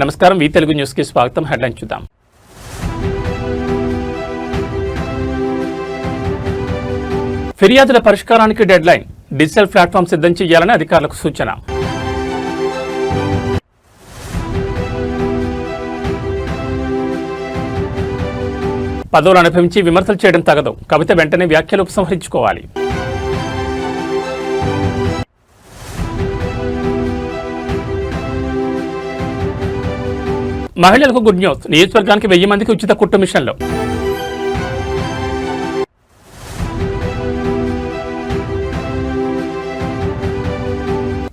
నమస్కారం వి తెలుగు న్యూస్ కి స్వాగతం. హెడ్లైన్ చూద్దాం. ఫిర్యాదుల పరిష్కారానికి డెడ్ లైన్, డిజిటల్ ప్లాట్ఫామ్ సిద్ధం చేయాలని అధికారులకు సూచన. పదవులు అనుభవించి విమర్శలు చేయడం తగదు, కవిత వెంటనే వ్యాఖ్యలు ఉపసంహరించుకోవాలి. మహిళలకు గుడ్ న్యూస్, నియోజకవర్గానికి 1000 మందికి ఉచిత కుట్టు మిషన్లు.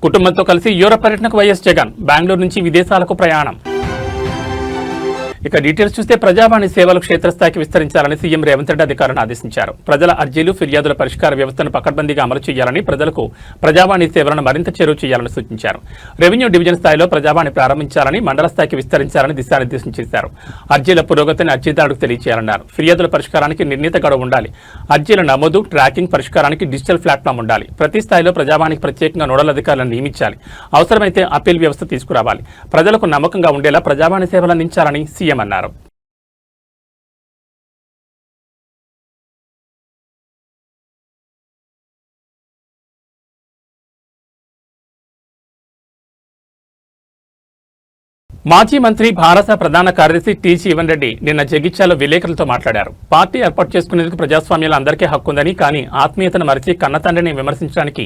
కుటుంబంతో కలిసి యూరప్ పర్యటనకు వైఎస్ జగన్, బెంగళూరు నుంచి విదేశాలకు ప్రయాణం. ఇక డీటెయిల్స్ చూస్తే ప్రజావాణి సేవలు క్షేత్రస్థాయికి విస్తరించాలని సీఎం రేవంత్ రెడ్డి అధికారులను ఆదేశించారు. ప్రజల అర్జీలు, ఫిర్యాదుల పరిష్కార వ్యవస్థను పకడ్బందీగా అమలు చేయాలని, ప్రజలకు ప్రజావాణి సేవలను మరింత చేరువ చేయాలని సూచించారు. రెవెన్యూ డివిజన్ స్థాయిలో ప్రజావాణి ప్రారంభించాలని, మండల స్థాయికి విస్తరించాలని దిశానిర్దేశం చేశారు. అర్జీల పురోగతిని అర్జీదారులకు తెలియజేయాలన్నారు. ఫిర్యాదుల పరిష్కారానికి నిర్ణీత గడువు ఉండాలి. అర్జీల నమోదు, ట్రాకింగ్, పరిష్కారానికి డిజిటల్ ప్లాట్ఫామ్ ఉండాలి. ప్రతి స్థాయిలో ప్రజావాణికి ప్రత్యేకంగా నోడల్ అధికారులను నియమించాలి. అవసరమైతే అప్పీల్ వ్యవస్థ తీసుకురావాలి. ప్రజలకు నమ్మకంగా ఉండేలా ప్రజావాణి సేవలు అందించాలని సీఎం అన్నారు. మాజీ మంత్రి భారత ప్రధాన కార్యదర్శి టి జీవన్ రెడ్డి నిన్న జగిత్యాలలో విలేకరులతో మాట్లాడారు. పార్టీ ఏర్పాటు చేసుకునేందుకు ప్రజాస్వామ్యంలో అందరికీ హక్కు ఉందని, కానీ ఆత్మీయతను మరిచి కన్నతండ్రిని విమర్శించడానికి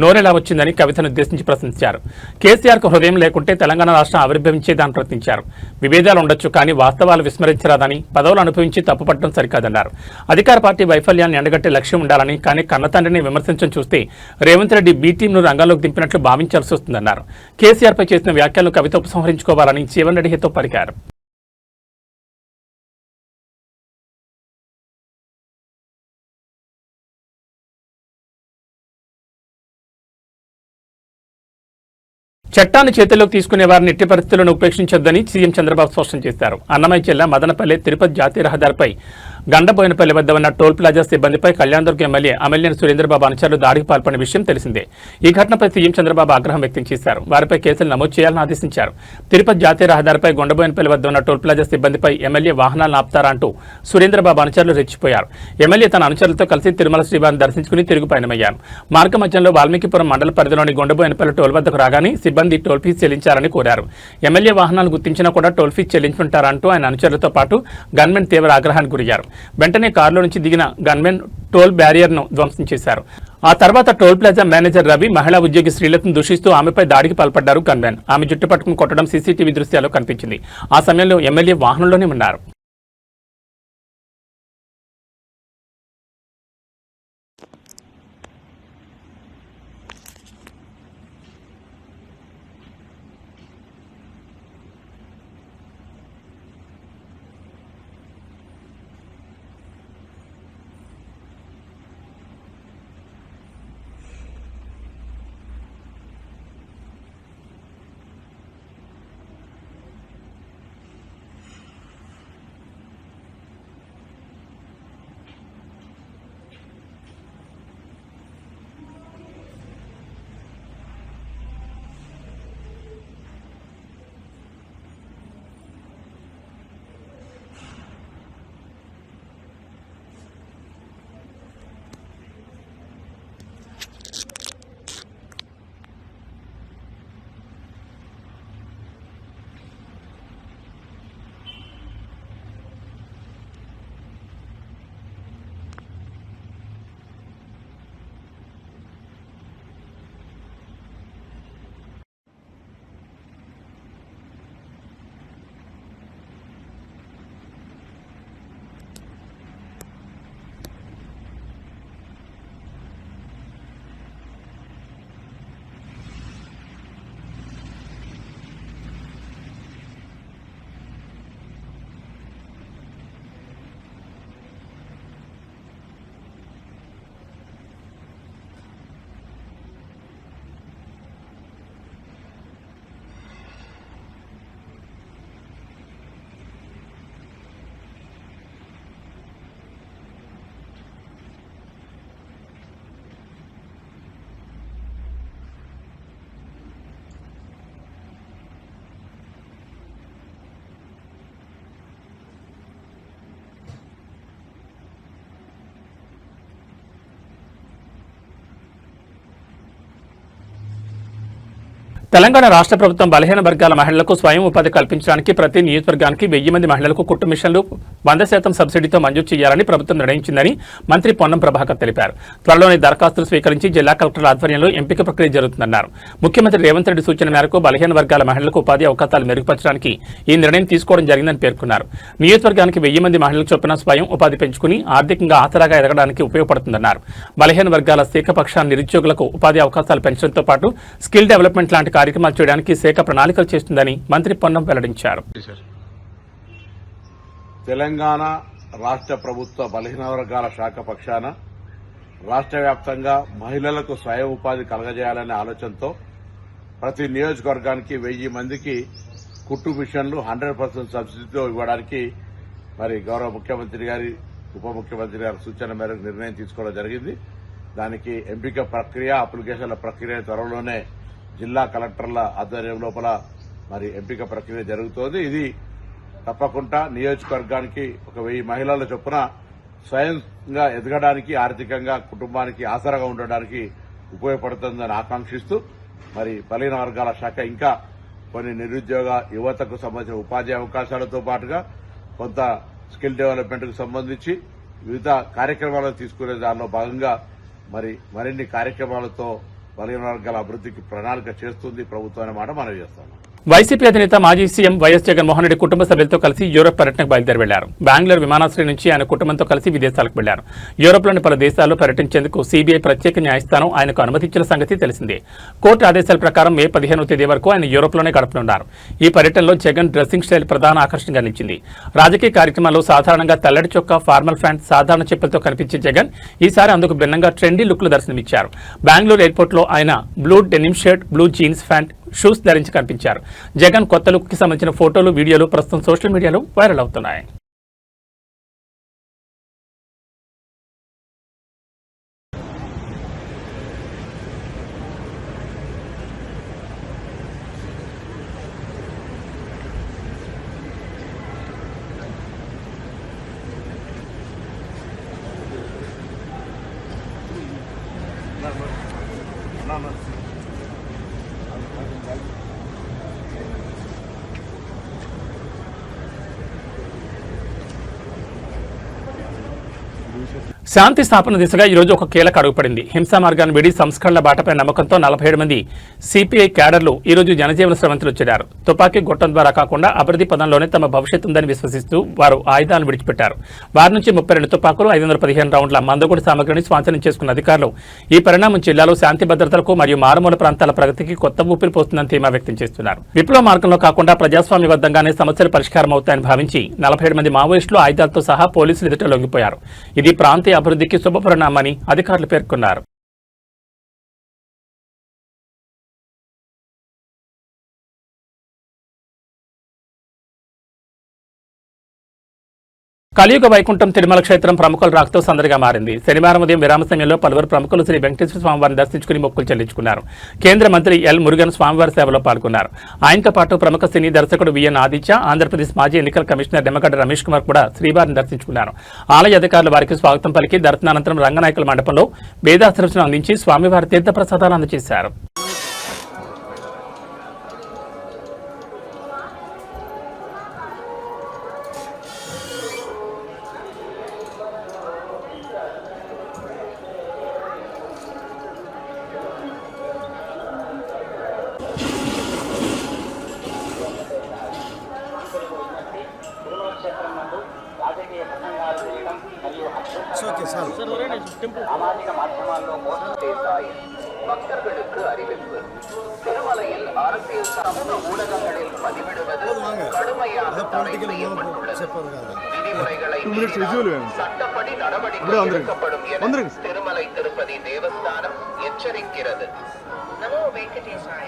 నోరెలా వచ్చిందని కవితను ఉద్దేశించి ప్రశ్నించారు. కేసీఆర్కు హృదయం లేకుంటే తెలంగాణ రాష్ట్రం ఆవిర్భవించేదాన్ని ప్రశ్నించారు. విభేదాలు ఉండొచ్చు, కానీ వాస్తవాలు విస్మరించరాదని, పదవులు అనుభవించి తప్పుపట్టడం సరికాదన్నారు. అధికార పార్టీ వైఫల్యాన్ని ఎండగట్టే లక్ష్యం ఉండాలని, కానీ కన్నతండ్రిని విమర్శించడం చూస్తే రేవంత్ రెడ్డి బీ టీంను రంగంలోకి దింపినట్లు భావించాల్సి వస్తుందన్నారు. కేసీఆర్పై చేసిన వ్యాఖ్యలను కవిత ఉపసంహరించుకోవాలని జీవన్ రెడ్డి హితో పలికారు. చట్టాన్ని చేతుల్లోకి తీసుకునే వారిని ఎట్టి పరిస్థితులను ఉపేక్షించొద్దని సీఎం చంద్రబాబు స్పష్టం చేశారు. అన్నమయ్య జిల్లా మదనపల్లి తిరుపతి జాతీయ రహదారిపై గండబోయినపల్లి వద్ద ఉన్న టోల్ ప్లాజా సిబ్బందిపై కళ్యాణదుర్గం ఎమ్మెల్యే అమెల్యేని సురేంద్రబాబు అనుచరులు దాడికి పాల్పడిన విషయం తెలిసిందే. ఈ ఘటనపై సీఎం చంద్రబాబు ఆగ్రహం వ్యక్తం చేశారు. వారిపై కేసులు నమోదు చేయాలని ఆదేశించారు. తిరుపతి జాతీయ రహదారిపై గొండబోయినపల్లి వద్ద ఉన్న టోల్ ప్లాజా సిబ్బందిపై ఎమ్మెల్యే వాహనాలను ఆపుతారా అంటూ సురేంద్రబాబు అనుచరులు రెచ్చిపోయారు. ఎమ్మెల్యే తన అనుచరులతో కలిసి తిరుమల శ్రీవారిని దర్శించుకుని తిరుగు పయనమయ్యారు. మార్గ మధ్యంలో వాల్మీకిపురం మండల పరిధిలోని గొండబోయినపల్లి టోల్ వద్దకు రాగానే సిబ్బంది టోల్ ఫీజు చెల్లించాలని కోరారు. ఎమ్మెల్యే వాహనాలను గుర్తించినా కూడా టోల్ ఫీజు చెల్లించుంటారంటూ ఆయన అనుచరులతో పాటు గన్మెన్ తీవ్ర ఆగ్రహానికి గురయ్యారు. వెంటనే కారులో నుంచి దిగిన గన్మెన్ టోల్ బ్యారియర్ను ధ్వంసం చేశారు. ఆ తర్వాత టోల్ ప్లాజా మేనేజర్ రవి, మహిళా ఉద్యోగి శ్రీలతను దూషిస్తూ ఆమెపై దాడికి పాల్పడ్డారు గన్మెన్. ఆమె జుట్టు పట్టుకుని కొట్టడం సీసీటీవీ దృశ్యాల్లో కనిపించింది. ఆ సమయంలో ఎమ్మెల్యే వాహనంలోనే ఉన్నారు. తెలంగాణ రాష్ట్ర ప్రభుత్వం బలహీన వర్గాల మహిళలకు స్వయం ఉపాధి కల్పించడానికి ప్రతి నియోజకవర్గానికి 1000 మంది మహిళలకు కుట్టు మిషన్లు 100% సబ్సిడీతో మంజూరు చేయాలని ప్రభుత్వం నిర్ణయించిందని మంత్రి పొన్నం ప్రభాకర్ తెలిపారు. త్వరలోనే దరఖాస్తులు స్వీకరించి జిల్లా కలెక్టర్ల ఆధ్వర్యంలో ఎంపిక ప్రక్రియ జరుగుతుందన్నారు. ముఖ్యమంత్రి రేవంత్ రెడ్డి సూచన మేరకు బలహీన వర్గాల మహిళలకు ఉపాధి అవకాశాలు మెరుగుపరచడానికి ఈ నిర్ణయం తీసుకోవడం జరిగిందని పేర్కొన్నారు. నియోజకవర్గానికి 1000 మంది మహిళలకు చొప్పున స్వయం ఉపాధి పెంచుకుని ఆర్థికంగా ఆసరాగా ఎదగడానికి ఉపయోగపడుతుందన్నారు. బలహీన వర్గాల శాఖ పక్షాన నిరుద్యోగులకు ఉపాధి అవకాశాలు పెంచడంతో పాటు స్కిల్ డెవలప్మెంట్ లాంటి కార్యక్రమాలు చేయడానికి శాఖ ప్రణాళికలు చేస్తుందని మంత్రి పొన్నం వెల్లడించారు. తెలంగాణ రాష్ట్ర ప్రభుత్వ బలహీన వర్గాల శాఖ పక్షాన రాష్ట్ర వ్యాప్తంగా మహిళలకు స్వయం ఉపాధి కలగజేయాలనే ఆలోచనతో ప్రతి నియోజకవర్గానికి 1000 మందికి కుట్టు మిషన్లు 100% సబ్సిడీతో ఇవ్వడానికి మరి గౌరవ ముఖ్యమంత్రి గారి ఉప ముఖ్యమంత్రి గారి సూచన మేరకు నిర్ణయం తీసుకోవడం జరిగింది. దానికి ఎంపిక ప్రక్రియ అప్లికేషన్ల ప్రక్రియ త్వరలోనే జిల్లా కలెక్టర్ల ఆధ్వర్యం లోపల మరి ఎంపిక ప్రక్రియ జరుగుతోంది. ఇది తప్పకుండా నియోజకవర్గానికి ఒక 1000 మహిళల చొప్పున స్వయంగా ఎదగడానికి ఆర్థికంగా కుటుంబానికి ఆసరాగా ఉండడానికి ఉపయోగపడుతుందని ఆకాంక్షిస్తూ మరి బలహీన వర్గాల శాఖ ఇంకా కొన్ని నిరుద్యోగ యువతకు సంబంధించిన ఉపాధి అవకాశాలతో పాటుగా కొంత స్కిల్ డెవలప్మెంట్ కు సంబంధించి వివిధ కార్యక్రమాలను తీసుకునే దానిలో భాగంగా మరిన్ని కార్యక్రమాలతో బలహీన వర్గాల అభివృద్ధికి ప్రణాళిక చేస్తుంది ప్రభుత్వం అనే మాట మనవి చేస్తాను. వైసీపీ అధినేత మాజీ సీఎం వైఎస్ జగన్మోహన్ రెడ్డి కుటుంబ సభ్యులతో కలిసి యూరోప్ పర్యటనకు బయలుదేరి వెళ్లారు. బెంగళూరు విమానాశ్రయం నుంచి ఆయన కుటుంబంతో కలిసి విదేశాలకు వెళ్లారు. యూరోప్లోని పలు దేశాల్లో పర్యటించేందుకు సీబీఐ ప్రత్యేక న్యాయస్థానం ఆయనకు అనుమతించిన సంగతి తెలిసిందే. కోర్టు ఆదేశాల ప్రకారం మే 15వ తేదీ వరకు ఆయన యూరోప్లోనే గడపనున్నారు. ఈ పర్యటనలో జగన్ డ్రెస్సింగ్ స్టైల్ ప్రధాన ఆకర్షణగా నిలిచింది. రాజకీయ కార్యక్రమాల్లో సాధారణంగా తెల్లటి చొక్కా, ఫార్మల్ ప్యాంట్, సాధారణ చెప్పులతో కనిపించే జగన్ ఈసారి అందుకు భిన్నంగా ట్రెండీ లుక్లు దర్శనమిచ్చారు. బెంగళూరు ఎయిర్పోర్ట్లో ఆయన blue denim shirt, blue jeans pant, shoes ధరించి కనిపించారు. జగన్ కొత్త లుక్ కి సంబంధించిన ఫోటోలు, వీడియోలు ప్రస్తుతం సోషల్ మీడియాలో వైరల్ అవుతున్నాయి. శాంతి స్థాపన దిశగా ఈ రోజు ఒక కీలక అడుగుపడింది. హింసా మార్గాన్ని విడి సంస్కరణల బాటపై నమ్మకంతో 47 మంది సిపిఐ క్యాడర్లు ఈ రోజు జనజీవన స్రవంతిలో చేరారు. తుపాకీ గొట్టం ద్వారా కాకుండా అభివృద్ధి పదంలోనే తమ భవిష్యత్తు ఉందని విశ్వసిస్తూ వారు ఆయుధాలను విడిచిపెట్టారు. వారి నుంచి 32 తుపాకులు, 515 రౌండ్ల మందుగుడి సామగ్రిని స్వాధీనం చేసుకున్న అధికారులు ఈ పరిణామం జిల్లాలో శాంతి భద్రతలకు మరియు మారుమూల ప్రాంతాల ప్రగతికి కొత్త ఊపిరి పోస్తుందని ధీమా వ్యక్తం చేస్తున్నారు. విప్లవ మార్గంలో కాకుండా ప్రజాస్వామ్యబద్ధంగానే సమస్యలు పరిష్కారం అవుతాయని భావించి 47 మంది మావోయిస్టులు ఆయుధాలతో సహా పోలీసులు ఎదుట లొంగిపోయారు. ఇది ప్రాంతీయ అభివృద్ధికి శుభపరిణామని అధికారులు పేర్కొన్నారు. కలియుగ వైకుంఠం తిరుమల క్షేత్రం ప్రముఖుల రాకతో సందడిగా మారింది. శనివారం ఉదయం విరామ సమయంలో పలువురు ప్రముఖులు శ్రీ వెంకటేశ్వర స్వామివారిని దర్శించుకుని మొక్కులు చెల్లించుకున్నారు. కేంద్ర మంత్రి ఎల్ మురుగన్ స్వామివారి సేవలో పాల్గొన్నారు. ఆయనతో పాటు ప్రముఖ సినీ దర్శకుడు విఎన్ ఆదిత్య, ఆంధ్రప్రదేశ్ మాజీ ఎన్నికల కమిషనర్ నిమ్మగడ్డ రమేష్ కుమార్ కూడా శ్రీవారిని దర్శించుకున్నారు. ఆలయ అధికారులు వారికి స్వాగతం పలికి దర్శనానంతరం రంగనాయకుల మండపంలో వేదాశీర్వచనం అందించి స్వామివారి తీర్థప్రసాదాలు అందజేశారు. సామాజిక మాధ్యమాల్లో మోసం చేశాయి. பக்தர்களுக்கு அறிவிப்பு. திருமலையில் அரசியல் சமூக ஊடகங்களில் பதிவிடுவது கடுமையாக தடை செய்யப்பட்டுள்ளது. விதிமுறைகளை சட்டப்படி நடவடிக்கை எடுக்கப்படும் என திருமலை திருப்பதி தேவஸ்தானம் எச்சரிக்கிறது. நமோ வெங்கடேசாய.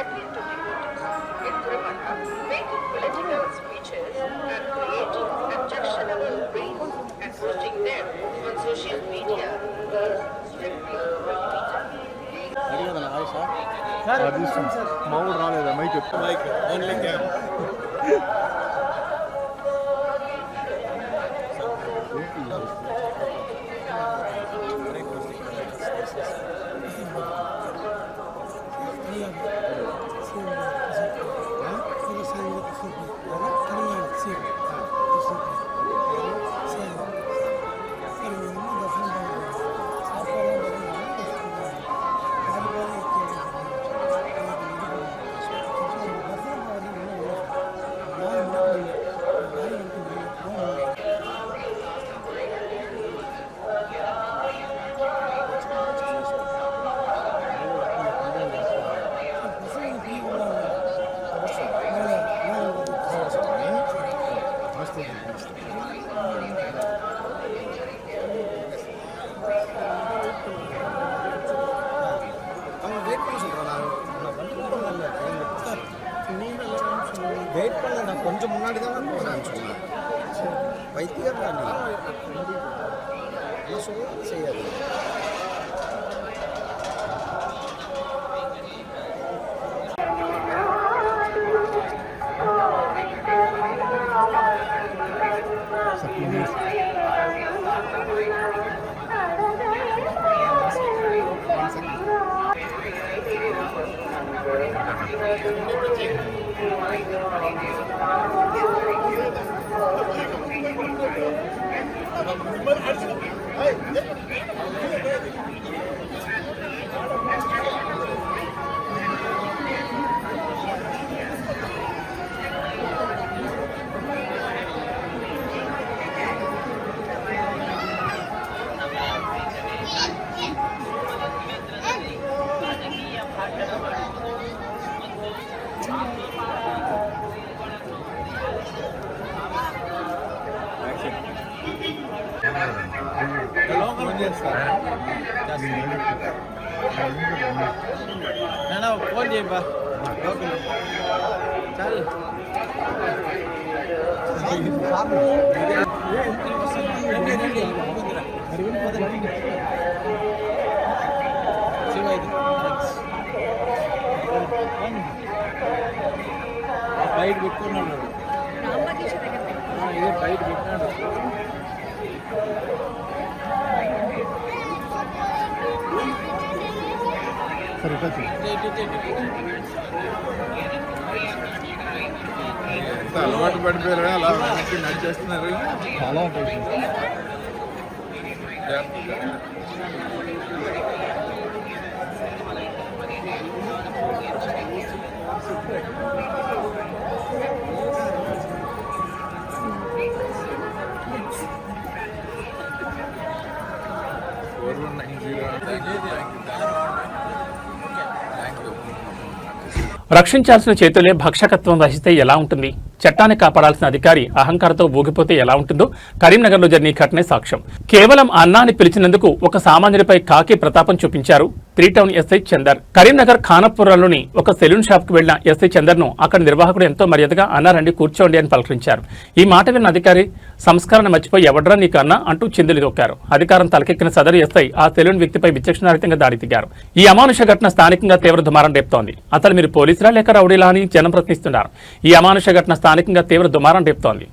Appeal to devotees in Tirumala, making political speeches and creating objectionable reels and posting them on social media is strictly prohibited. మామూలు రాలేదా మైక్ ఓన్లీ క్యామ్ కొంచెం మున్నాడి వైద్యం చేయాలి. ఫోన్ చేయబా చాలు. బయట పెట్టుకున్నాడు ఇదే బయట పెట్టినాడు. అలవాటు పడిపోయారు, అలా వెనక్కి నడిచేస్తున్నారు. చాలా ఉంటుంది. రక్షించాల్సిన చేతులే భక్షకత్వం వహిస్తే ఎలా ఉంటుంది? చట్టాన్ని కాపాడాల్సిన అధికారి అహంకారంతో ఊగిపోతే ఎలా ఉంటుందో కరీంనగర్లో జరిగిన ఘటనే సాక్ష్యం. కేవలం అన్నాన్ని పిలిచినందుకు ఒక సామాన్యుడిపై కాకి ప్రతాపం చూపించారు 3 టౌన్ ఎస్ఐ చందర్. కరీంనగర్ ఖానాపురంలోని ఒక సెలూన్ షాప్ కు వెళ్లిన ఎస్ఐ చందర్ ను అక్కడ నిర్వాహకుడు ఎంతో మర్యాదగా అన్నారండి కూర్చోండి అని పలకరించారు. ఈ మాట విన్న అధికారి సంస్కారాన్ని మర్చిపోయి ఎవడ్రా నీకు అన్నా అంటూ చిందులు దొక్కారు. అధికారం తలకెక్కిన సదరు ఎస్ఐ ఆ సెలూన్ వ్యక్తిపై విచక్షణారహితంగా దాడి దిగారు. ఈ అమానుష ఘటన స్థానికంగా తీవ్ర దుమారం రేపుతోంది. అసలు మీరు పోలీసులా లేక రౌడీలా అని జనం ప్రశ్నిస్తున్నారు. ఈ అమానుష ఘటన స్థానికంగా తీవ్ర దుమారం రేపుతోంది.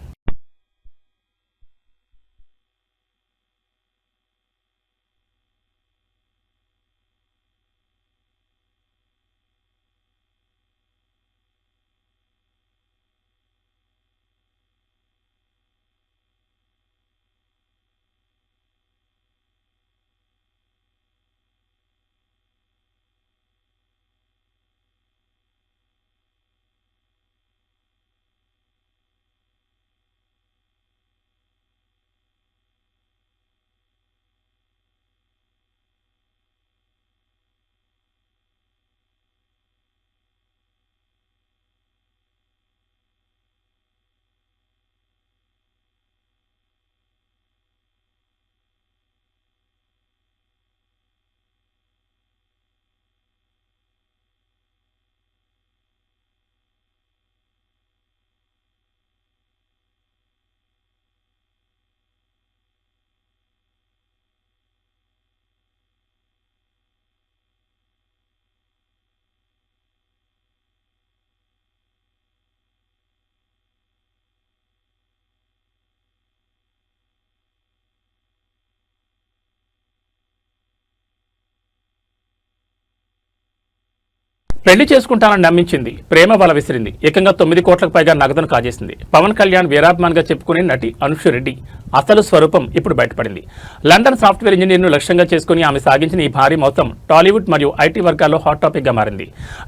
పెళ్లి చేసుకుంటానని నమ్మించింది, ప్రేమ వల విసిరింది. ఏకంగా 9 కోట్లకు పైగా నగదును కాజేసింది. పవన్ కళ్యాణ్ వీరాభిమానిగా చెప్పుకునే నటి అనుషు రెడ్డి అసలు స్వరూపం ఇప్పుడు బయటపడింది. లండన్ సాఫ్ట్వేర్ ఇంజనీర్ను లక్ష్యంగా చేసుకుని ఆమె సాగించిన ఈ భారీ మొత్తం టాలీవుడ్ మరియు ఐటీ వర్గాల్లో హాట్ టాపిక్ గా మారింది.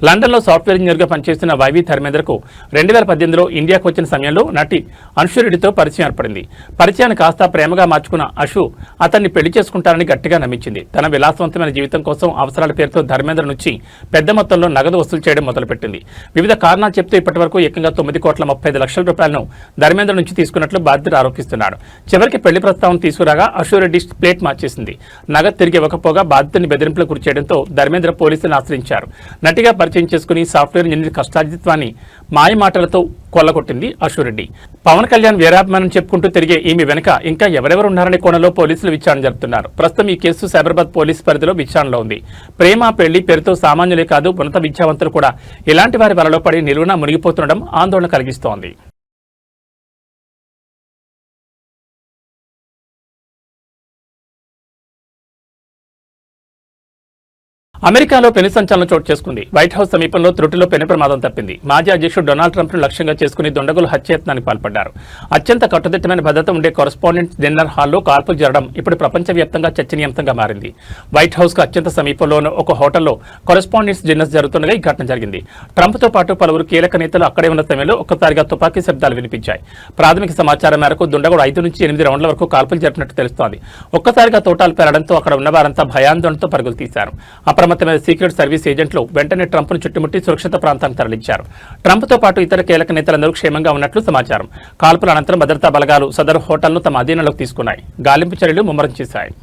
లండన్లో సాఫ్ట్వేర్ ఇంజనీర్గా పనిచేస్తున్న వైవి ధర్మేంద్రకు 2018లో ఇండియాకు వచ్చిన సమయంలో నటి అనుషు రెడ్డితో పరిచయం ఏర్పడింది. పరిచయాన్ని కాస్త ప్రేమగా మార్చుకున్న అషు అతన్ని పెళ్లి చేసుకుంటారని గట్టిగా నమ్మించింది. తన విలాసవంతమైన జీవితం కోసం అవసరాల పేరుతో ధర్మేంద్ర నుంచి పెద్ద మొత్తంలో నగదు వసూలు చేయడం మొదలుపెట్టింది. వివిధ కారణాలు చెప్తూ ఇప్పటివరకు ఏకంగా 9,35 లక్షల రూపాయలను ధర్మేంద్ర నుంచి తీసుకున్నట్లు బాధితుడు ఆరోపిస్తున్నాడు. చివరికి పెళ్లి ప్రస్తావన తీసుకురాగా అషూరెడ్డి ప్లేట్ మార్చేసింది. నగదు తిరిగి ఇవ్వకపోగా బాధితుడిని బెదిరింపులకు గురి చేయడంతో ధర్మేంద్ర పోలీసులను ఆశ్రయించారు. నటిగా పరిచయం చేసుకుని సాఫ్ట్వేర్ ఇంజనీర్ కష్టార్జిత్వాన్ని మాయమాటలతో కొల్లగొట్టింది అశురెడ్డి. పవన్ కళ్యాణ్ వీరాభిమానం చెప్పుకుంటూ తిరిగే ఈమె వెనుక ఇంకా ఎవరెవరు ఉన్నారనే కోణంలో పోలీసులు విచారణ జరుపుతున్నారు. ప్రస్తుతం ఈ కేసు సైబరాబాద్ పోలీసు పరిధిలో విచారణలో ఉంది. ప్రేమ పెళ్లి పేరుతో సామాన్యులే కాదు ఉన్నత విద్యావంతులు కూడా ఇలాంటి వారి వలలో పడి నిలువున మునిగిపోతుండడం ఆందోళన కలిగిస్తోంది. అమెరికాలో పెను సంచలనం చోటు చేసుకుంది. వైట్ హౌస్ సమీపంలో త్రుటిలో పెను ప్రమాదం తప్పింది. మాజీ అధ్యక్షుడు డొనాల్డ్ ట్రంప్ను లక్ష్యంగా చేసుకుని దుండగులు హత్యాయత్నానికి పాల్పడ్డారు. అత్యంత కట్టుదిట్టమైన భద్రత ఉండే కరెస్పాండెంట్ డిన్నర్ హాల్లో కాల్పులు జరగడం ఇప్పుడు ప్రపంచవ్యాప్తంగా చర్చనీయాంశంగా మారింది. వైట్ హౌస్ కు అత్యంత సమీపంలోని ఒక హోటల్లో కరెస్పాండెంట్స్ డిన్నర్ జరుగుతుండగా ఈ ఘటన జరిగింది. ట్రంప్తో పాటు పలువురు కీలక నేతలు అక్కడే ఉన్న సమయంలో ఒక్కసారిగా తుపాకీ శబ్దాలు వినిపించాయి. ప్రాథమిక సమాచారం మేరకు దుండగుడు 5 నుంచి 8 రౌండ్ల వరకు కాల్పులు జరిపినట్టు తెలుస్తోంది. ఒక్కసారిగా తోటాలు పేరడంతో అక్కడ ఉన్న వారంతా భయాందోళనతో పరుగులు తీశారు. అప్రమత్తమైన సీక్రెట్ సర్వీస్ ఏజెంట్లు వెంటనే ట్రంప్ను చుట్టుముట్టి సురక్షిత ప్రాంతానికి తరలించారు. ట్రంప్తో పాటు ఇతర కీలక నేతలందరూ క్షేమంగా ఉన్నట్లు సమాచారం. కాల్పుల అనంతరం భద్రతా బలగాలు సదరు హోటల్ను తమ అధీనంలోకి తీసుకున్నాయి. గాలింపు చర్యలు ముమ్మరం చేశాయి.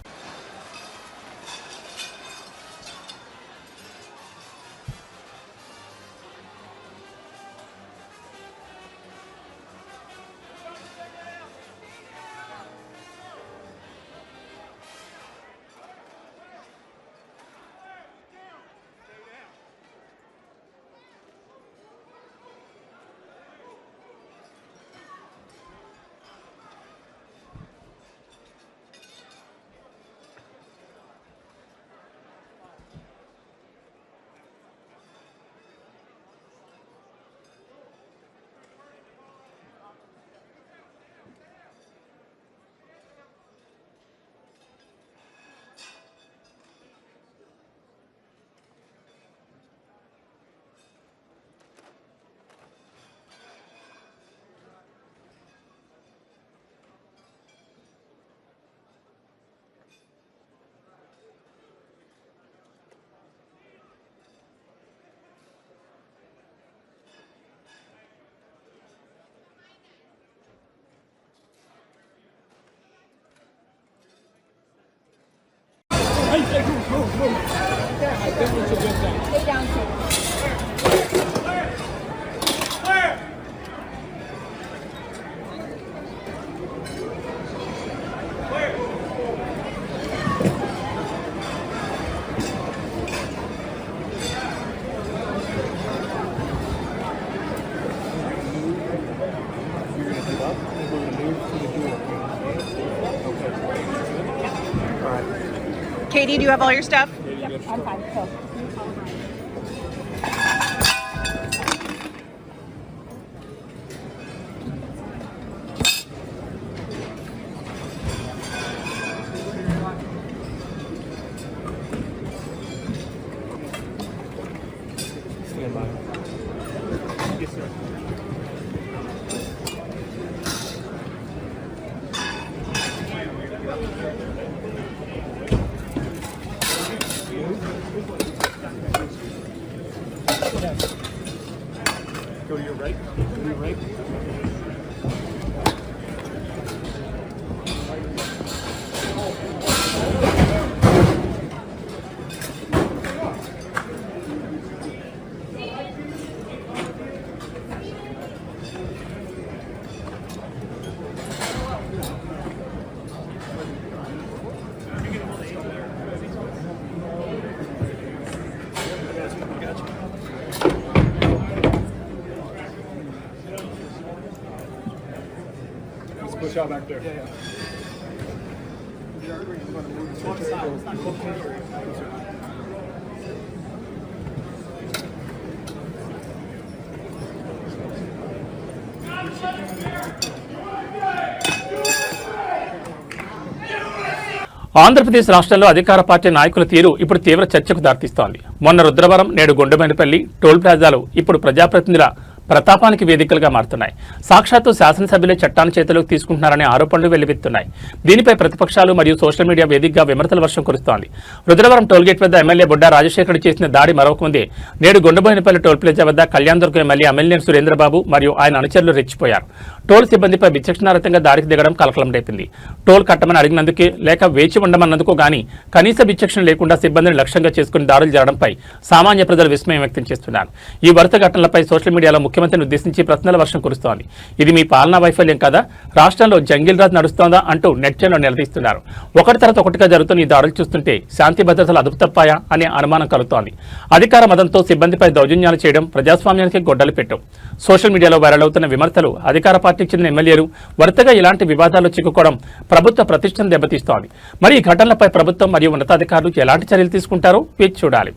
Katie, do you have all your stuff? I'm fine. So. Stand by. Yes, sir. Go to your right. Go to your right. Let's push out back there. Yeah. Andhra Pradesh రాష్ట్రంలో అధికార పార్టీ నాయకుల తీరు ఇప్పుడు తీవ్ర చర్చకు దారితీస్తోంది. మొన్న రుద్రవరం, నేడు గుండెమైనపల్లి టోల్ ప్లాజాలు ఇప్పుడు ప్రజాప్రతినిధుల ప్రతాపానికి వేదికలుగా మారుతున్నాయి. సాక్షాత్తు శాసనసభ్యులే చట్టాన్ని చేతిలోకి తీసుకుంటున్నారనే ఆరోపణలు వెల్లువెత్తున్నాయి. దీనిపై ప్రతిపక్షాలు మరియు సోషల్ మీడియా వేదికగా విమర్శల వర్షం కురుస్తోంది. రుద్రవరం టోల్గేట్ వద్ద ఎమ్మెల్యే బొడ్డా రాజశేఖర్ చేసిన దాడి మరొకముందే నేడు గుండెబోయినపల్లి టోల్ ప్లాజా వద్ద కళ్యాణదుర్గం ఎమ్మెల్యే అమ్మినేని సురేంద్రబాబు మరియు ఆయన అనుచరులు రెచ్చిపోయారు. టోల్ సిబ్బందిపై విచక్షణారహితంగా దాడికి దిగడం కలకలం రేపింది. టోల్ కట్టమని అడిగినందుకే లేక వేచి ఉండమన్నందుకో గానీ కనీస విచక్షణ లేకుండా సిబ్బందిని లక్ష్యంగా చేసుకుని దాడులు జరగడంపై సామాన్య ప్రజలు విస్మయం వ్యక్తం చేస్తున్నారు. ఈ వరుస ఘటనలపై సోషల్ మీడియాలో ముఖ్యమంత్రి ముఖ్యమంత్రిని ఉద్దేశించి ప్రశ్నల వర్షం కురుస్తోంది. ఇది మీ పాలనా వైఫల్యం కదా, రాష్ట్రంలో జంగిల్ రాజ్ నడుస్తోందా అంటూ నెటిజన్లు నిలదీస్తున్నారు. ఒకటి తర్వాత ఒకటిగా జరుగుతున్న ఈ దాడులు చూస్తుంటే శాంతి భద్రతలు అదుపు తప్పాయా అనే అనుమానం కలుగుతోంది. అధికార మదంతో సిబ్బందిపై దౌర్జన్యాలు చేయడం ప్రజాస్వామ్యానికి గొడ్డలి పెట్టం. సోషల్ మీడియాలో వైరల్ అవుతున్న విమర్శలు అధికార పార్టీకి చెందిన ఎమ్మెల్యేలు వరుసగా ఇలాంటి వివాదాల్లో చిక్కుకోవడం ప్రభుత్వ ప్రతిష్టను దెబ్బతీస్తోంది. మరి ఈ ఘటనలపై ప్రభుత్వం మరియు ఉన్నతాధికారులు ఎలాంటి చర్యలు తీసుకుంటారో వేచి చూడాలి.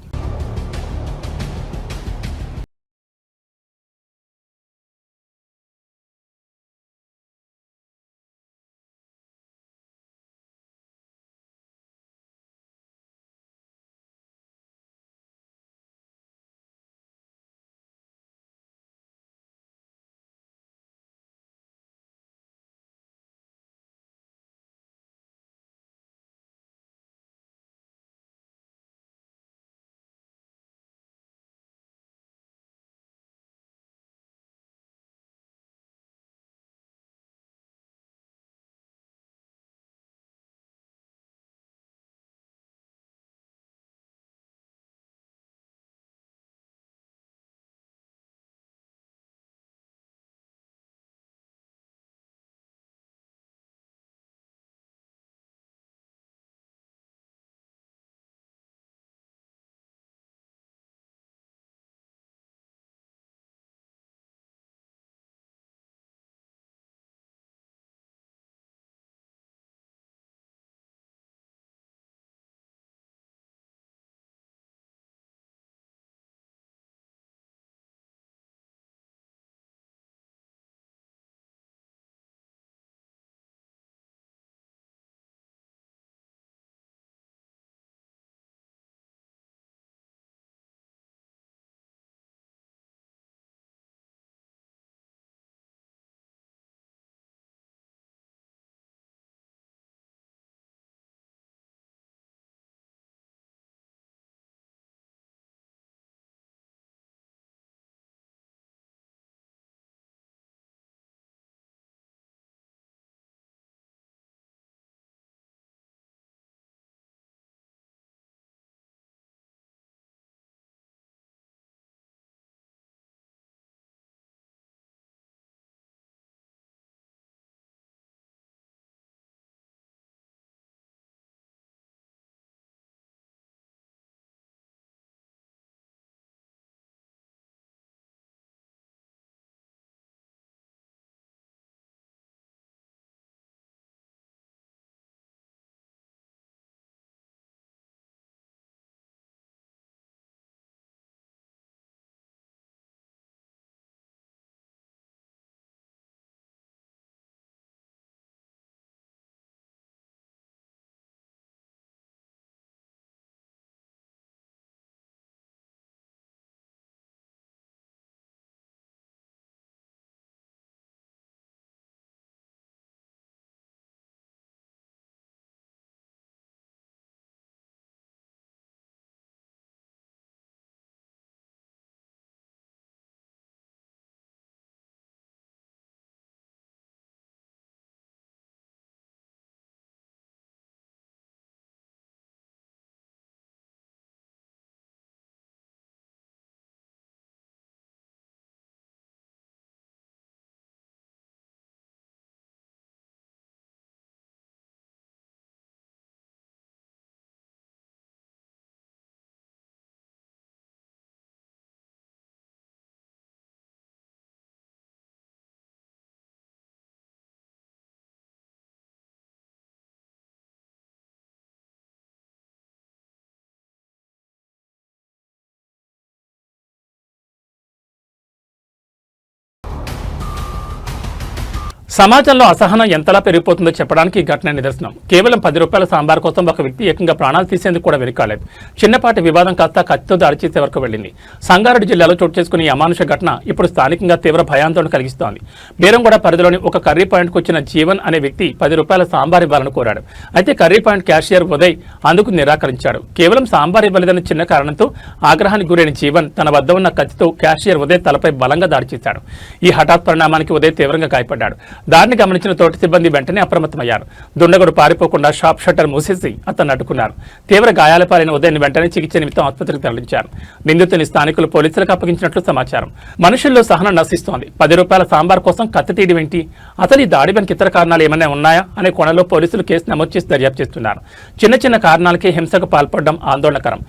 సమాజంలో అసహనం ఎంతలా పెరిగిపోతుందో చెప్పడానికి ఈ ఘటన నిదర్శనం. కేవలం 10 రూపాయల సాంబార్ కోసం ఒక వ్యక్తి ఏకంగా ప్రాణాలు తీసేందుకు కూడా వెనుకాలేదు. చిన్నపాటి వివాదం కాస్త కత్తితో దాడి చేసే వరకు వెళ్లింది. సంగారెడ్డి జిల్లాలో చోటు చేసుకున్న ఈ అమానుష ఘటన ఇప్పుడు స్థానికంగా తీవ్ర భయాందోళన కలిగిస్తోంది. బేరంగూడ పరిధిలోని ఒక కర్రీ పాయింట్కు వచ్చిన జీవన్ అనే వ్యక్తి 10 రూపాయల సాంబార్ ఇవ్వాలని కోరాడు. అయితే కర్రీ పాయింట్ క్యాషియర్ ఉదయ్ అందుకు నిరాకరించాడు. కేవలం సాంబార్ ఇవ్వలేదన్న చిన్న కారణంతో ఆగ్రహానికి గురైన జీవన్ తన వద్ద ఉన్న కత్తితో క్యాషియర్ ఉదయ్ తలపై బలంగా దాడి చేశాడు. ఈ హఠాత్ పరిణామానికి ఉదయ్ తీవ్రంగా గాయపడ్డాడు. దారిని గమనించిన తోటి సిబ్బంది వెంటనే అప్రమత్తమయ్యారు. దుండగుడు పారిపోకుండా షాప్ షట్టర్ మూసేసి అతన్ని అడ్డుకున్నారు. తీవ్ర గాయాల పాలైన ఉదయాన్ని వెంటనే చికిత్స నిమిత్తం ఆసుపత్రికి తరలించారు. నిందితుని స్థానికులు పోలీసులకు అప్పగించినట్లు సమాచారం. మనుషుల్లో సహనం నశిస్తోంది. 10 రూపాయల సాంబార్ కోసం కత్తి తీయడం ఏంటి? అతని దాడి వెనుక ఇతర కారణాలు ఏమైనా ఉన్నాయా అనే కోణంలో పోలీసులు కేసు నమోదు చేసి దర్యాప్తు చేస్తున్నారు. చిన్న చిన్న కారణాలకే హింసకు పాల్పడడం ఆందోళనకరం.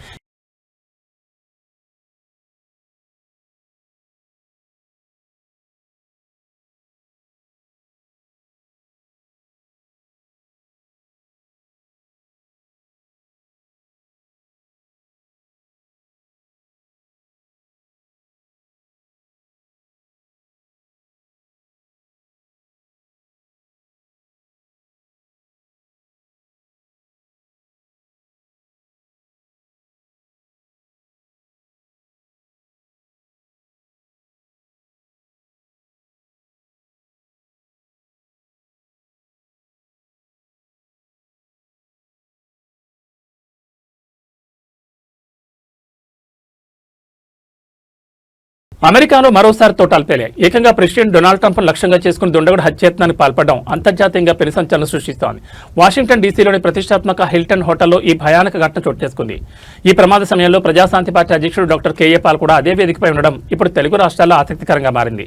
అమెరికాలో మరోసారి తోటాలు పేలాయి. ఏకంగా ప్రెసిడెంట్ డొనాల్డ్ ట్రంప్ లక్ష్యంగా చేసుకుని దుండగుడు హత్యాయత్నానికి పాల్పడడం అంతర్జాతీయంగా పెను సంచలనం సృష్టిస్తోంది. వాషింగ్టన్ డీసీలోని ప్రతిష్టాత్మక హిల్టన్ హోటల్లో ఈ భయానక ఘటన చోటు చేసుకుంది. ఈ ప్రమాద సమయంలో ప్రజాశాంతి పార్టీ అధ్యక్షుడు డాక్టర్ కేఏ పాల్ కూడా అదే వేదికపై ఉండడం ఇప్పుడు తెలుగు రాష్ట్రాల్లో ఆసక్తికరంగా మారింది.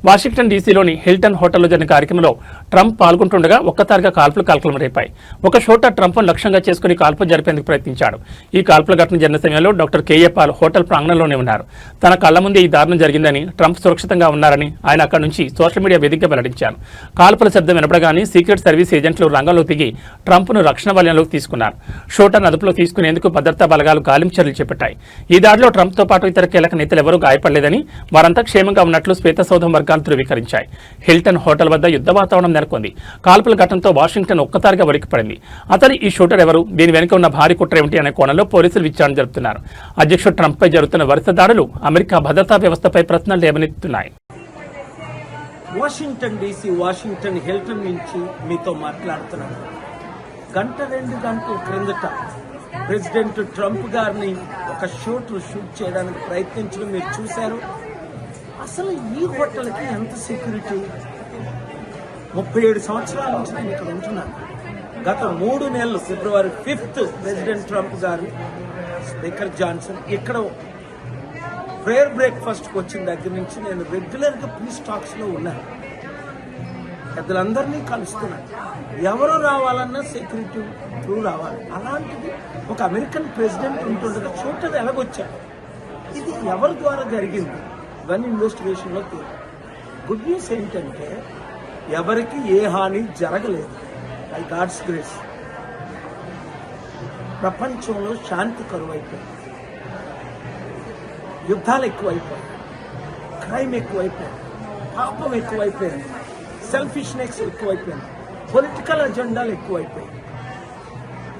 వాషింగ్టన్ డీసీలోని హిల్టన్ హోటల్లో జరిగిన కార్యక్రమంలో ట్రంప్ పాల్గొంటుండగా ఒక్కసారిగా కాల్పులు కలకలం రేపాయి. ఒక చోట ట్రంప్ను లక్ష్యంగా చేసుకుని కాల్పులు జరిపేందుకు ప్రయత్నించాడు. ఈ కాల్పుల ఘటన జరిగిన సమయంలో డాక్టర్ కేఏ పాల్ హోటల్ ప్రాంగణంలోనే ఉన్నారు. తన కళ్ల ముందే ఈ దారుణం జరిగిందని, ట్రంప్ సురక్షితంగా ఉన్నారని ఆయన అక్కడి నుంచి సోషల్ మీడియా వేదికగా వెల్లడించారు. కాల్పుల శబ్దం వినపడగానే సీక్రెట్ సర్వీస్ ఏజెంట్లు రంగంలోకి దిగి ట్రంప్ను రక్షణ వలయంలోకి తీసుకున్నారు. షూటర్ను అదుపులో తీసుకునేందుకు భద్రతా బలగాలు గాలింపు చర్యలు చేపట్టాయి. ఈ దాడిలో ట్రంప్తో పాటు ఇతర కీలక నేతలు ఎవరూ గాయపడలేదని, వారంతా క్షేమంగా ఉన్నట్లు శ్వేతసౌధం వర్గాలు ధృవీకరించాయి. హిల్టన్ హోటల్ వద్ద యుద్ధ వాతావరణం నెలకొంది. కాల్పుల ఘటనతో వాషింగ్టన్ ఒక్కసారిగా వణికిపడింది. అతని ఈ షూటర్ ఎవరు, దీని వెనుక ఉన్న భారీ కుట్ర ఏమిటి అనే కోణంలో పోలీసులు విచారణ జరుపుతున్నారు. అధ్యక్షుడు ట్రంప్పై జరుగుతున్న వరుస దాడులు అమెరికా భద్రతా వ్యవస్థపై ప్రశ్నలు లేవనెత్తుతున్నాయి. వాషింగ్టన్ డీసీ వాషింగ్టన్ హిల్టన్ నుంచి మీతో మాట్లాడుతున్నాను. 1-2 గంటల క్రిందట ప్రెసిడెంట్ ట్రంప్ గారిని ఒక షూట్ చేయడానికి ప్రయత్నించడం మీరు చూశారు. అసలు ఈ హోటల్కి ఎంత సెక్యూరిటీ? 37 సంవత్సరాల నుంచి నేను ఇక్కడ ఉంటున్నాను. గత 3 నెలలు ఫిబ్రవరి 5th ప్రెసిడెంట్ ట్రంప్ గారు, స్పీకర్ జాన్సన్ ఇక్కడ ప్రేయర్ బ్రేక్ఫాస్ట్కి వచ్చిన దగ్గర నుంచి నేను రెగ్యులర్గా పీస్ టాక్స్లో ఉన్నాను. పెద్దలందరినీ కలుస్తున్నాను. ఎవరు రావాలన్నా సెక్యూరిటీ త్రూ రావాలి. అలాంటిది ఒక అమెరికన్ ప్రెసిడెంట్ ఉంటుండగా చూడటం ఎలాగొచ్చాడు? ఇది ఎవరి ద్వారా జరిగింది? ఇవన్నీ ఇన్వెస్టిగేషన్లో గుడ్ న్యూస్ ఏంటంటే ఎవరికి ఏ హాని జరగలేదు. బై గాడ్స్ గ్రేస్ ప్రపంచంలో శాంతి కరువైపోయింది. యుద్ధాలు ఎక్కువైపోయాయి, క్రైమ్ ఎక్కువైపోయింది, పాపం ఎక్కువైపోయింది, సెల్ఫిష్నెస్ ఎక్కువైపోయింది, పొలిటికల్ అజెండాలు ఎక్కువైపోయాయి.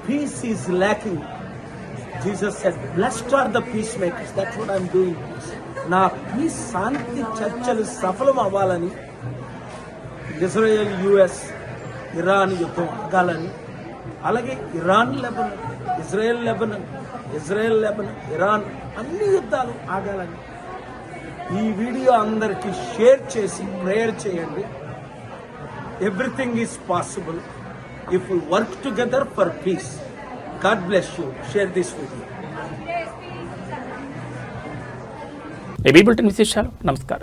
Peace is lacking. Jesus said, blessed are the peace makers. That's what I'm doing. నా పీస్ శాంతి చర్చలు సఫలం అవ్వాలని, ఇజ్రాయెల్ యుఎస్ ఇరాన్ యుద్ధం ఆగాలని, అలాగే Iran Lebanon, Israel Lebanon, Israel Lebanon, Iran అన్ని యుద్ధాలు ఆగాలని ఈ వీడియో అందరికీ షేర్ చేసి ప్రేయర్ చేయండి. Everything is possible if you work together for piece. God bless you. Share this video. AB bulletin విశేషాలు. నమస్కారం.